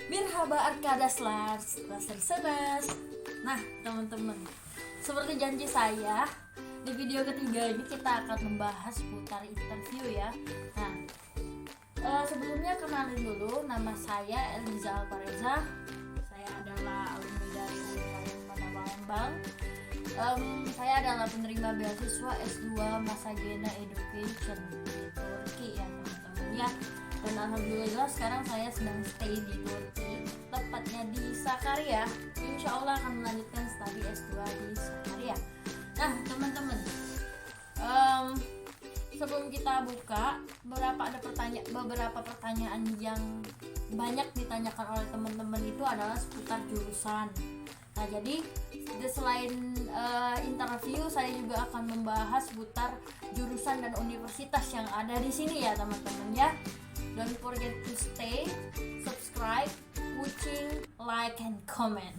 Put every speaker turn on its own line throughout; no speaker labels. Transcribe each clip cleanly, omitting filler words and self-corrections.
Mirhaba Arkadas Laser Senes. Nah teman-teman, seperti janji saya, di video ketiga ini kita akan membahas seputar interview ya. Nah, sebelumnya kenalin dulu, nama saya Eliza Alpareza. Saya adalah alumni dari Universitas Palembang. Saya adalah penerima beasiswa S2 Masagena Education di Turki ya teman-teman ya. Dan alhamdulillah sekarang saya sedang stay di Turki, tepatnya di Sakarya. Insya Allah akan melanjutkan studi S2 di Sakarya. Nah teman-teman, sebelum kita buka, beberapa pertanyaan yang banyak ditanyakan oleh teman-teman itu adalah seputar jurusan. Nah jadi selain interview, saya juga akan membahas seputar jurusan dan universitas yang ada di sini ya teman-teman ya. Don't forget to stay, subscribe, watching, like, and comment.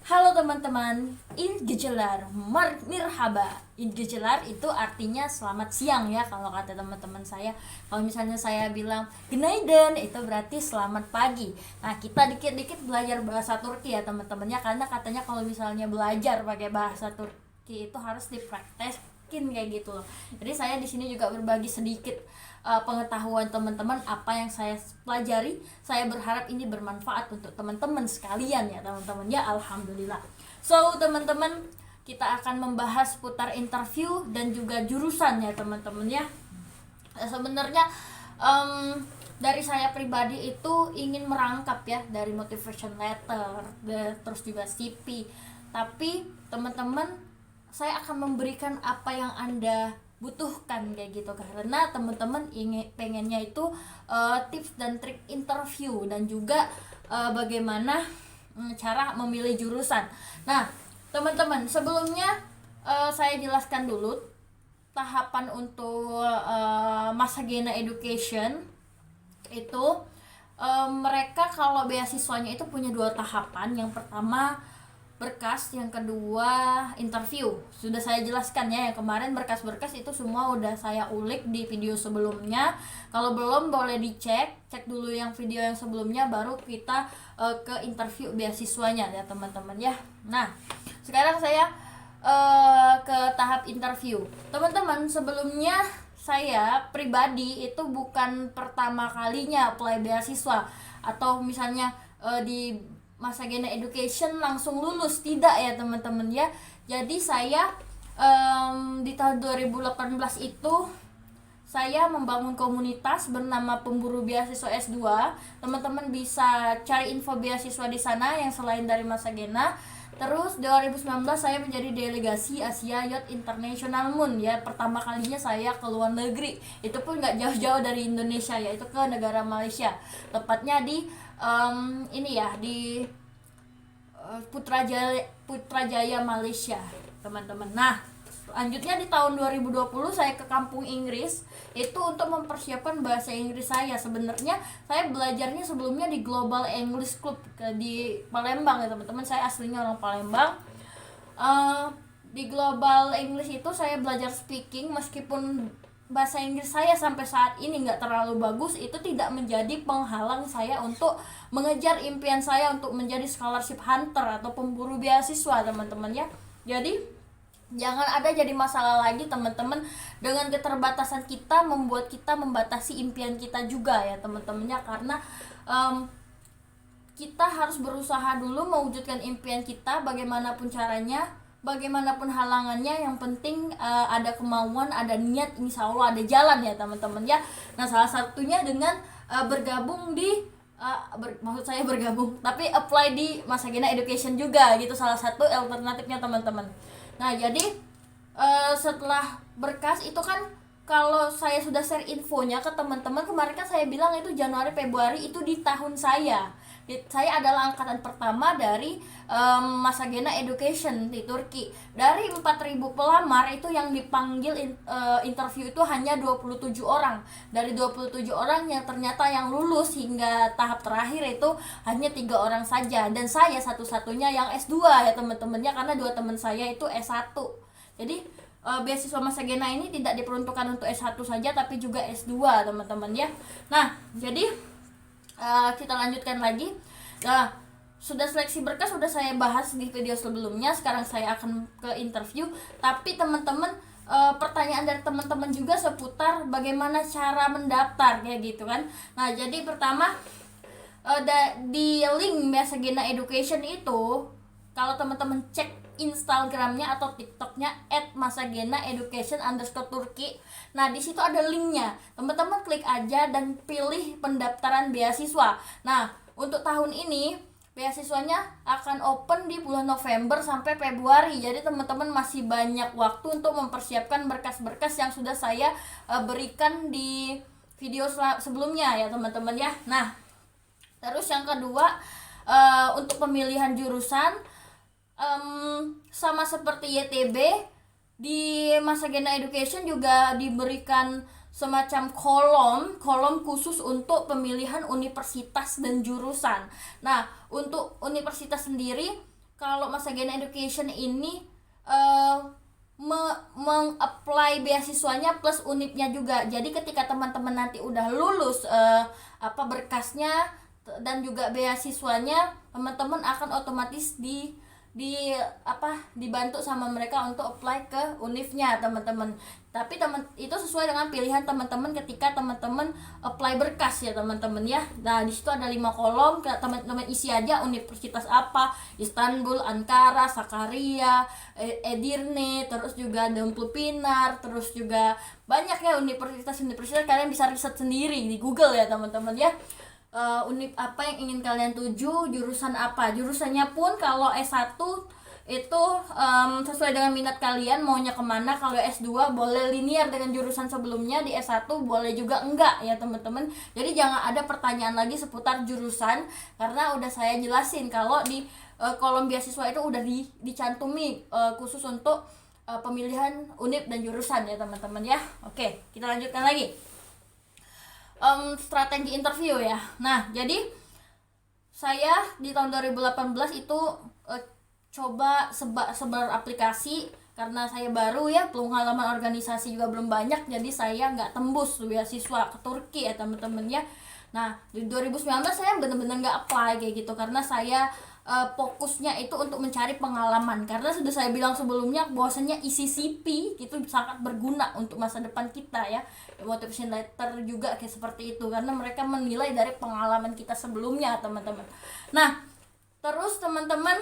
Halo teman-teman, Inggejelar Mirhaba. Inggejelar itu artinya selamat siang ya kalau kata teman-teman saya. Kalau misalnya saya bilang Günaydın, itu berarti selamat pagi. Nah kita dikit-dikit belajar bahasa Turki ya teman-teman ya, karena katanya kalau misalnya belajar pakai bahasa Turki itu harus dipraktekin kayak gitu loh. Jadi saya di sini juga berbagi sedikit pengetahuan teman-teman apa yang saya pelajari. Saya berharap ini bermanfaat untuk teman-teman sekalian ya teman-teman ya, alhamdulillah. So teman-teman, kita akan membahas seputar interview dan juga jurusan ya teman-teman ya. Sebenarnya dari saya pribadi itu ingin merangkap ya dari motivation letter, terus juga CV. Tapi teman-teman, saya akan memberikan apa yang Anda butuhkan kayak gitu, karena teman-teman pengennya itu tips dan trik interview dan juga bagaimana cara memilih jurusan. Nah teman-teman, sebelumnya saya jelaskan dulu tahapan untuk Masagena Education itu. Mereka kalau beasiswanya itu punya 2 tahapan. Yang pertama berkas, yang kedua interview. Sudah saya jelaskan ya yang kemarin, berkas-berkas itu semua udah saya ulik di video sebelumnya. Kalau belum boleh cek dulu yang video yang sebelumnya, baru kita ke interview beasiswanya ya teman-teman ya. Nah sekarang saya ke tahap interview. Teman-teman, sebelumnya saya pribadi itu bukan pertama kalinya apply beasiswa atau misalnya di Masagena Education langsung lulus, tidak ya teman-teman ya. Jadi saya di tahun 2018 itu saya membangun komunitas bernama Pemburu Beasiswa S2. Teman-teman bisa cari info beasiswa di sana yang selain dari Masagena. Terus 2019 saya menjadi delegasi Asia Youth International Moon ya. Pertama kalinya saya ke luar negeri. Itu pun nggak jauh-jauh dari Indonesia, yaitu ke negara Malaysia. Tepatnya di ini ya, di Putrajaya Malaysia teman-teman. Nah lanjutnya di tahun 2020 saya ke kampung Inggris, itu untuk mempersiapkan bahasa Inggris saya. Sebenarnya saya belajarnya sebelumnya di Global English Club di Palembang ya teman-teman. Saya aslinya orang Palembang. Di Global English itu saya belajar speaking, meskipun bahasa Inggris saya sampai saat ini nggak terlalu bagus, itu tidak menjadi penghalang saya untuk mengejar impian saya untuk menjadi scholarship hunter atau pemburu beasiswa teman-teman ya. Jadi Jangan ada jadi masalah lagi teman-teman. Dengan keterbatasan kita membuat kita membatasi impian kita juga ya teman-temannya, karena kita harus berusaha dulu mewujudkan impian kita bagaimanapun caranya, bagaimanapun halangannya. Yang penting ada kemauan, ada niat, insya Allah ada jalan ya teman-teman ya. Nah, salah satunya dengan bergabung di maksud saya bergabung, tapi apply di Masagena Education juga gitu, salah satu alternatifnya teman-teman. Nah, jadi setelah berkas itu kan, kalau saya sudah share infonya ke teman-teman kemarin kan saya bilang itu Januari Februari itu di tahun saya. Saya adalah angkatan pertama dari Masagena Education di Turki. Dari 4.000 pelamar itu yang dipanggil interview itu hanya 27 orang. Dari 27 orang yang ternyata yang lulus hingga tahap terakhir itu hanya 3 orang saja. Dan saya satu-satunya yang S2 ya teman-temannya, karena 2 teman saya itu S1. Jadi beasiswa Masagena ini tidak diperuntukkan untuk S1 saja tapi juga S2 teman-teman ya. Nah, jadi kita lanjutkan lagi. Nah, sudah seleksi berkas sudah saya bahas di video sebelumnya. Sekarang saya akan ke interview. Tapi teman-teman, pertanyaan dari teman-teman juga seputar bagaimana cara mendaftar kayak gitu kan. Nah, jadi pertama di link Masagena Education itu, kalau teman-teman cek Instagramnya atau TikToknya @masagena_education_turki. Nah, di situ ada linknya. Teman-teman klik aja dan pilih pendaftaran beasiswa. Nah, untuk tahun ini beasiswanya akan open di bulan November sampai Februari. Jadi teman-teman masih banyak waktu untuk mempersiapkan berkas-berkas yang sudah saya berikan di video sebelumnya ya teman-teman ya. Nah, terus yang kedua, untuk pemilihan jurusan sama seperti YTB, di Masagena Education juga diberikan semacam kolom khusus untuk pemilihan universitas dan jurusan. Nah, untuk universitas sendiri, kalau Masagena Education ini meng-apply beasiswanya plus unipnya juga. Jadi ketika teman-teman nanti udah lulus berkasnya dan juga beasiswanya, teman-teman akan otomatis dibantu sama mereka untuk apply ke univnya teman-teman. Tapi itu sesuai dengan pilihan teman-teman ketika teman-teman apply berkas ya teman-teman ya. Nah, di situ ada 5 kolom, teman-teman isi aja universitas apa, Istanbul, Ankara, Sakarya, Edirne, terus juga Pinar, terus juga banyak ya universitas-universitas. Kalian bisa riset sendiri di Google ya teman-teman ya. Univ apa yang ingin kalian tuju, jurusan apa. Jurusannya pun kalau S1 itu sesuai dengan minat kalian maunya kemana. Kalau S2 boleh linear dengan jurusan sebelumnya, di S1 boleh juga enggak ya teman-teman. Jadi jangan ada pertanyaan lagi seputar jurusan, karena udah saya jelasin kalau di kolom beasiswa itu udah dicantumi khusus untuk pemilihan univ dan jurusan ya teman-teman ya. Oke, kita lanjutkan lagi. Strategi interview ya. Nah, jadi saya di tahun 2018 itu coba sebar aplikasi, karena saya baru ya, pengalaman organisasi juga belum banyak, jadi saya nggak tembus beasiswa ke Turki ya teman-teman ya. Nah, di 2019 saya benar-benar nggak apply kayak gitu, karena saya fokusnya itu untuk mencari pengalaman, karena sudah saya bilang sebelumnya bahwasanya isi CV itu sangat berguna untuk masa depan kita ya. Motivation letter juga kayak seperti itu, karena mereka menilai dari pengalaman kita sebelumnya teman-teman. Nah, terus teman-teman,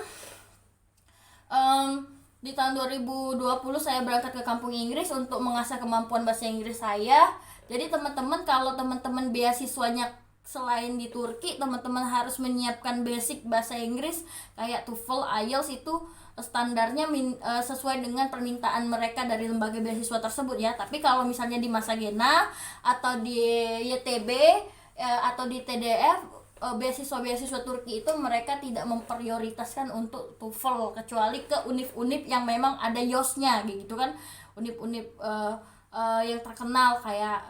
di tahun 2020 saya berangkat ke kampung Inggris untuk mengasah kemampuan bahasa Inggris saya. Jadi teman-teman, kalau teman-teman beasiswanya selain di Turki, teman-teman harus menyiapkan basic bahasa Inggris kayak TOEFL, IELTS, itu standarnya sesuai dengan permintaan mereka dari lembaga beasiswa tersebut ya. Tapi kalau misalnya di Masagena atau di YTB atau di TDF, beasiswa Turki itu mereka tidak memprioritaskan untuk TOEFL, kecuali ke univ-univ yang memang ada YOS-nya gitu kan. Univ-univ yang terkenal kayak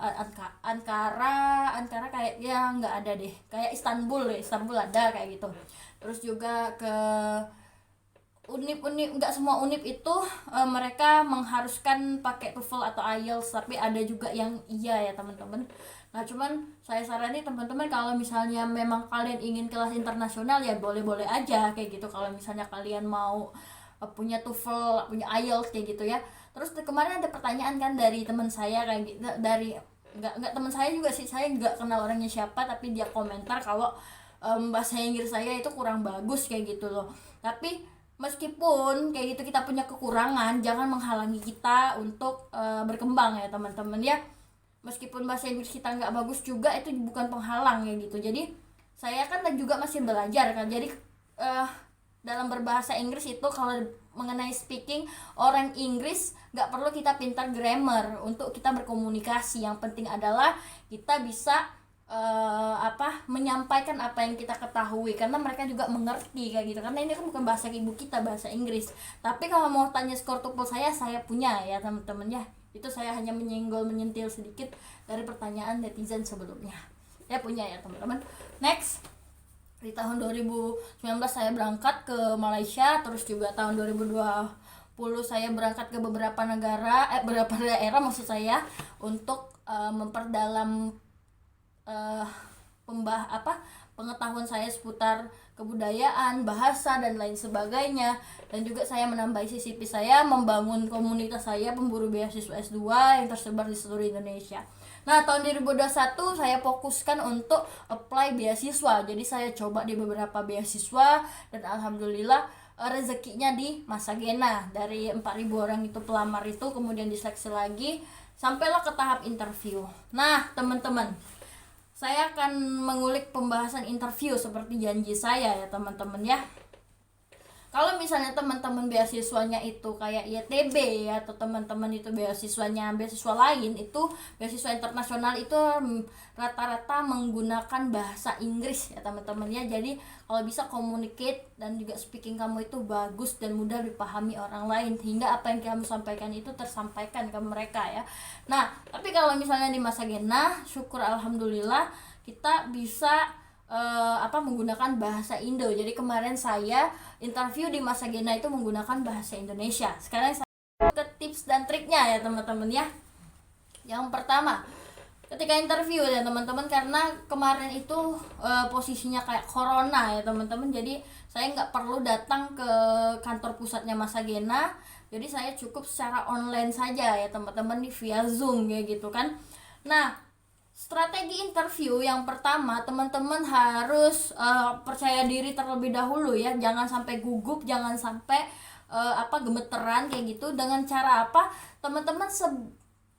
Ankara kayaknya nggak ada deh, kayak Istanbul ada kayak gitu. Terus juga ke univ nggak semua univ itu mereka mengharuskan pakai TOEFL atau IELTS, tapi ada juga yang iya ya teman-teman. Nah, cuman saya saranin teman-teman, kalau misalnya memang kalian ingin kelas internasional ya boleh-boleh aja kayak gitu. Kalau misalnya kalian mau punya TOEFL, punya IELTS kayak gitu ya. Terus kemarin ada pertanyaan kan dari teman saya kayak gitu, dari nggak teman saya juga sih, saya nggak kenal orangnya siapa, tapi dia komentar kalau bahasa Inggris saya itu kurang bagus kayak gitu loh. Tapi meskipun kayak gitu kita punya kekurangan, jangan menghalangi kita untuk berkembang ya teman-teman ya. Meskipun bahasa Inggris kita nggak bagus juga, itu bukan penghalang ya gitu. Jadi saya kan juga masih belajar kan, jadi dalam berbahasa Inggris itu kalau mengenai speaking, orang Inggris nggak perlu kita pintar grammar untuk kita berkomunikasi. Yang penting adalah kita bisa menyampaikan apa yang kita ketahui, karena mereka juga mengerti kayak gitu, karena ini kan bukan bahasa ibu kita, bahasa Inggris. Tapi kalau mau tanya skor TOEFL saya punya ya teman-teman ya. Itu saya hanya menyentil sedikit dari pertanyaan netizen sebelumnya. Saya punya ya teman-teman. Next, di tahun 2019 saya berangkat ke Malaysia, terus juga tahun 2020 saya berangkat ke beberapa daerah maksud saya, untuk memperdalam pengetahuan saya seputar kebudayaan, bahasa dan lain sebagainya. Dan juga saya menambah CCP saya, membangun komunitas saya pemburu beasiswa S2 yang tersebar di seluruh Indonesia. Nah, tahun 2021 saya fokuskan untuk apply beasiswa. Jadi saya coba di beberapa beasiswa dan alhamdulillah rezekinya di Masagena. Dari 4.000 orang itu pelamar itu kemudian diseleksi lagi sampailah ke tahap interview. Nah, teman-teman, saya akan mengulik pembahasan interview seperti janji saya ya teman-teman ya. Kalau misalnya teman-teman beasiswanya itu kayak ITB ya, atau teman-teman itu beasiswanya beasiswa lain, itu beasiswa internasional itu rata-rata menggunakan bahasa Inggris ya teman-teman ya. Jadi kalau bisa communicate dan juga speaking kamu itu bagus dan mudah dipahami orang lain, hingga apa yang kamu sampaikan itu tersampaikan ke mereka ya. Nah, tapi kalau misalnya di Masagena, syukur alhamdulillah kita bisa menggunakan bahasa Indo. Jadi kemarin saya interview di Masagena itu menggunakan bahasa Indonesia. Sekarang saya ke tips dan triknya ya teman-teman ya. Yang pertama, ketika interview ya teman-teman, karena kemarin itu posisinya kayak corona ya teman-teman, jadi saya nggak perlu datang ke kantor pusatnya Masagena, jadi saya cukup secara online saja ya teman-teman, di via Zoom kayak gitu kan. Nah, strategi interview yang pertama, teman-teman harus percaya diri terlebih dahulu ya. Jangan sampai gugup, jangan sampai gemeteran kayak gitu. Dengan cara apa? Teman-teman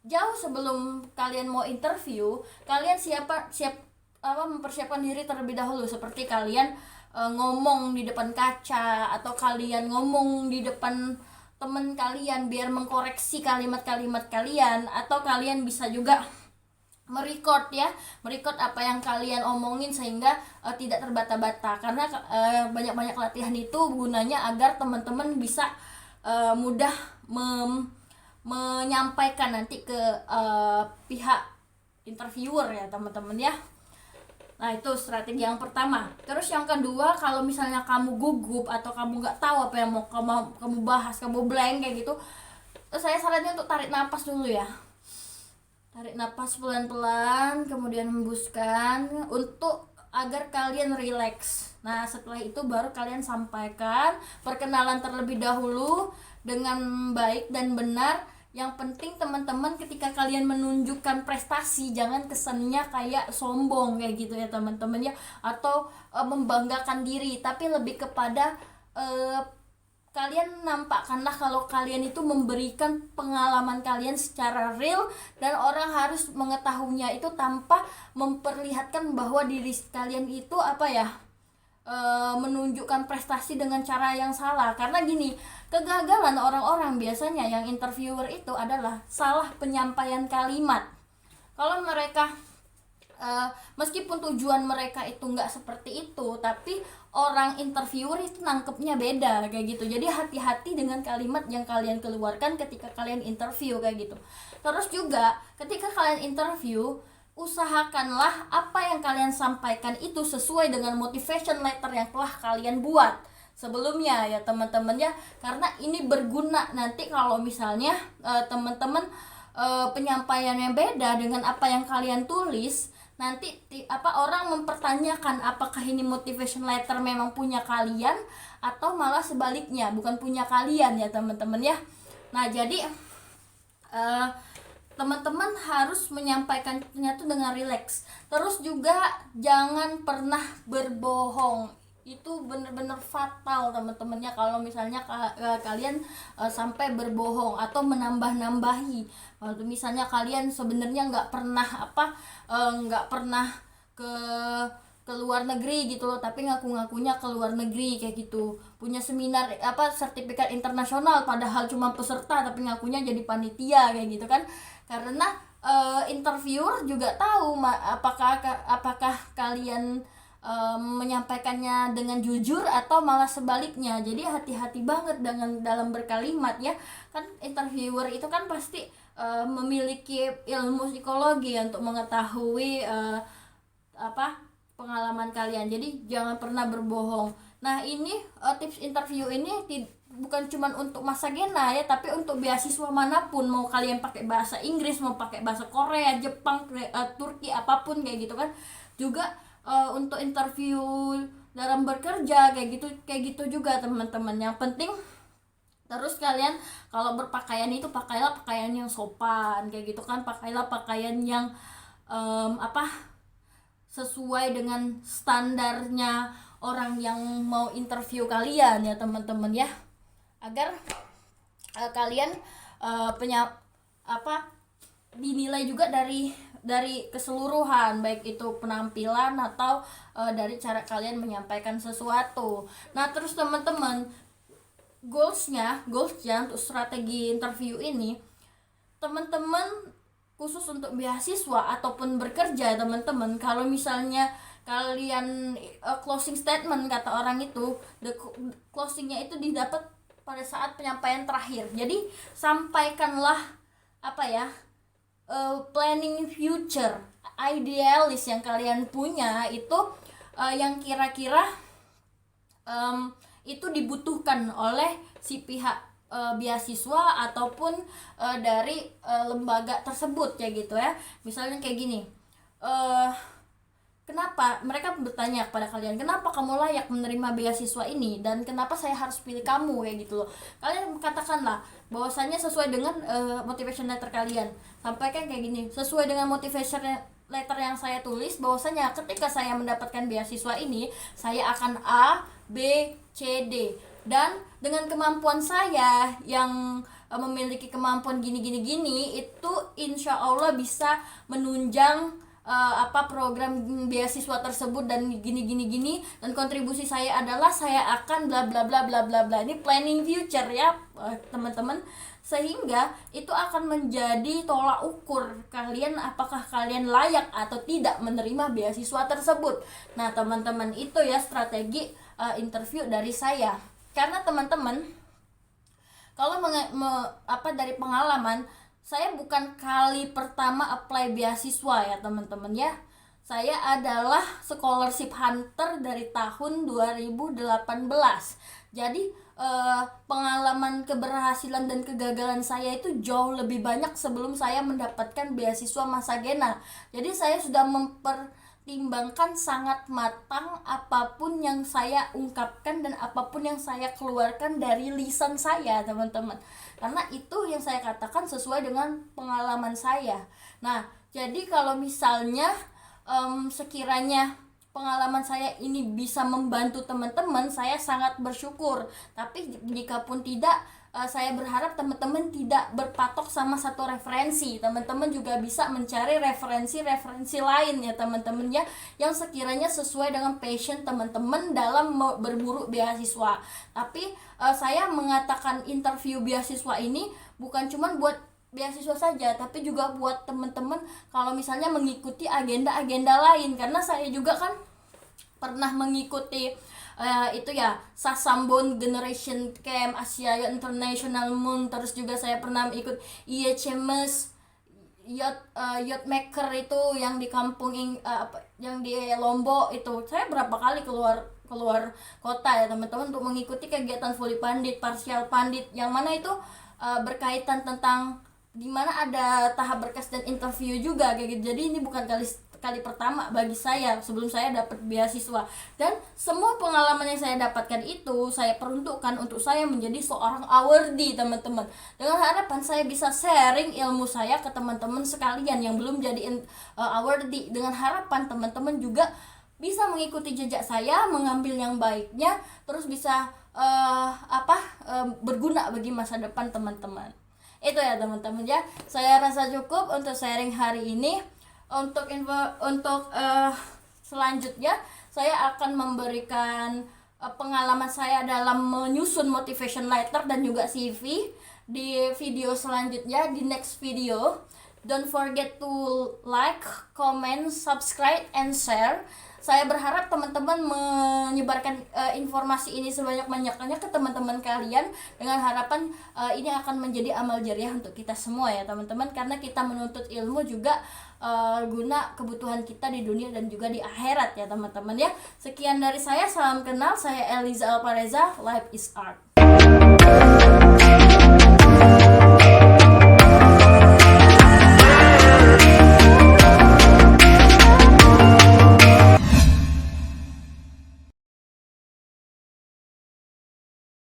jauh sebelum kalian mau interview, kalian mempersiapkan diri terlebih dahulu, seperti kalian ngomong di depan kaca, atau kalian ngomong di depan teman kalian biar mengkoreksi kalimat-kalimat kalian, atau kalian bisa juga merecord apa yang kalian omongin sehingga tidak terbata-bata, karena banyak-banyak latihan itu gunanya agar teman-teman bisa mudah menyampaikan nanti ke pihak interviewer ya teman-teman ya. Nah, itu strategi yang pertama. Terus yang kedua, kalau misalnya kamu gugup atau kamu nggak tahu apa yang mau kamu bahas, kamu blank kayak gitu, saya saranin untuk tarik nafas dulu ya. Tarik nafas pelan-pelan, kemudian hembuskan untuk agar kalian rileks. Nah, setelah itu baru kalian sampaikan perkenalan terlebih dahulu dengan baik dan benar. Yang penting teman-teman, ketika kalian menunjukkan prestasi, jangan kesannya kayak sombong kayak gitu ya teman-teman ya, atau membanggakan diri, tapi lebih kepada kalian nampakkanlah kalau kalian itu memberikan pengalaman kalian secara real, dan orang harus mengetahuinya itu tanpa memperlihatkan bahwa diri kalian itu menunjukkan prestasi dengan cara yang salah. Karena gini, kegagalan orang-orang biasanya yang interviewer itu adalah salah penyampaian kalimat. Kalau mereka meskipun tujuan mereka itu nggak seperti itu, tapi orang interviewer itu nangkepnya beda kayak gitu. Jadi hati-hati dengan kalimat yang kalian keluarkan ketika kalian interview kayak gitu. Terus juga ketika kalian interview, usahakanlah apa yang kalian sampaikan itu sesuai dengan motivation letter yang telah kalian buat sebelumnya ya teman-teman ya. Karena ini berguna nanti kalau misalnya teman-teman penyampaiannya beda dengan apa yang kalian tulis. nanti orang mempertanyakan apakah ini motivation letter memang punya kalian atau malah sebaliknya bukan punya kalian ya teman-teman ya. Nah jadi teman-teman harus menyampaikannya tuh dengan rileks. Terus juga jangan pernah berbohong, itu bener-bener fatal teman-temannya kalau misalnya kalian sampai berbohong atau menambah-nambahi. Misalnya kalian sebenarnya nggak pernah ke luar negeri gitu loh, tapi ngaku-ngakunya ke luar negeri kayak gitu, punya seminar sertifikat internasional padahal cuma peserta tapi ngakunya jadi panitia kayak gitu kan. Karena interviewer juga tahu apakah kalian menyampaikannya dengan jujur atau malah sebaliknya. Jadi hati-hati banget dalam berkalimat ya. Kan interviewer itu kan pasti memiliki ilmu psikologi untuk mengetahui pengalaman kalian. Jadi jangan pernah berbohong. Nah, ini tips interview ini bukan cuma untuk Masagena ya, tapi untuk beasiswa manapun, mau kalian pakai bahasa Inggris, mau pakai bahasa Korea, Jepang, Turki, apapun kayak gitu kan. Juga untuk interview dalam bekerja kayak gitu juga teman-teman. Yang penting terus kalian kalau berpakaian itu pakailah pakaian yang sopan kayak gitu kan, pakailah pakaian yang sesuai dengan standarnya orang yang mau interview kalian ya teman-teman ya, agar kalian dinilai juga dari keseluruhan, baik itu penampilan atau dari cara kalian menyampaikan sesuatu. Nah terus teman-teman, goalsnya untuk strategi interview ini, teman-teman khusus untuk beasiswa ataupun bekerja teman-teman, kalau misalnya kalian closing statement kata orang itu, closingnya itu didapat pada saat penyampaian terakhir. Jadi sampaikanlah planning future, idealis yang kalian punya itu yang kira-kira itu dibutuhkan oleh si pihak beasiswa ataupun dari lembaga tersebut kayak gitu ya. Misalnya kayak gini, kenapa mereka bertanya kepada kalian, kenapa kamu layak menerima beasiswa ini dan kenapa saya harus pilih kamu kayak gitu loh. Kalian katakanlah bahwasannya sesuai dengan motivation letter kalian. Sampaikan kayak gini, sesuai dengan motivation letter yang saya tulis, bahwasanya ketika saya mendapatkan beasiswa ini saya akan A, B, C, D, dan dengan kemampuan saya yang memiliki kemampuan gini itu insya Allah bisa menunjang program beasiswa tersebut dan gini dan kontribusi saya adalah saya akan bla bla bla bla bla bla. Ini planning future ya teman-teman, sehingga itu akan menjadi tolak ukur kalian apakah kalian layak atau tidak menerima beasiswa tersebut. Nah teman-teman, itu ya strategi interview dari saya. Karena teman-teman, kalau dari pengalaman, saya bukan kali pertama apply beasiswa ya teman-teman ya. Saya adalah scholarship hunter dari tahun 2018. Jadi pengalaman keberhasilan dan kegagalan saya itu jauh lebih banyak sebelum saya mendapatkan beasiswa Masagena. Jadi saya sudah mempertimbangkan sangat matang apapun yang saya ungkapkan dan apapun yang saya keluarkan dari lisan saya teman-teman, karena itu yang saya katakan sesuai dengan pengalaman saya. Nah jadi kalau misalnya sekiranya pengalaman saya ini bisa membantu teman-teman, saya sangat bersyukur. Tapi jika pun tidak, saya berharap teman-teman tidak berpatok sama satu referensi. Teman-teman juga bisa mencari referensi lain ya teman-teman ya, yang sekiranya sesuai dengan passion teman-teman dalam berburu beasiswa. Tapi saya mengatakan interview beasiswa ini bukan cuma buat beasiswa saja, tapi juga buat teman-teman kalau misalnya mengikuti agenda-agenda lain. Karena saya juga kan pernah mengikuti itu ya Sasambon Generation Camp, Asia International Moon, terus juga saya pernah ikut IECMS Yacht Maker itu yang di kampung yang di Lombok itu. Saya berapa kali keluar kota ya teman-teman untuk mengikuti kegiatan Fully Pandit, Partial Pandit, yang mana itu berkaitan tentang gimana ada tahap berkas dan interview juga kayak gitu. Jadi ini bukan kali pertama bagi saya sebelum saya dapat beasiswa, dan semua pengalaman yang saya dapatkan itu saya peruntukkan untuk saya menjadi seorang awardee teman-teman, dengan harapan saya bisa sharing ilmu saya ke teman-teman sekalian yang belum jadi awardee, dengan harapan teman-teman juga bisa mengikuti jejak saya, mengambil yang baiknya, terus bisa berguna bagi masa depan teman-teman. Itu ya teman-teman ya, saya rasa cukup untuk sharing hari ini. Untuk selanjutnya saya akan memberikan pengalaman saya dalam menyusun motivation letter dan juga CV di video selanjutnya, di next video. Don't forget to like, comment, subscribe, and share. Saya berharap teman-teman menyebarkan informasi ini sebanyak-banyaknya ke teman-teman kalian, dengan harapan ini akan menjadi amal jariah untuk kita semua ya teman-teman, karena kita menuntut ilmu juga guna kebutuhan kita di dunia dan juga di akhirat ya teman-teman ya. Sekian dari saya, salam kenal, saya Eliza Alpareza, Life is Art.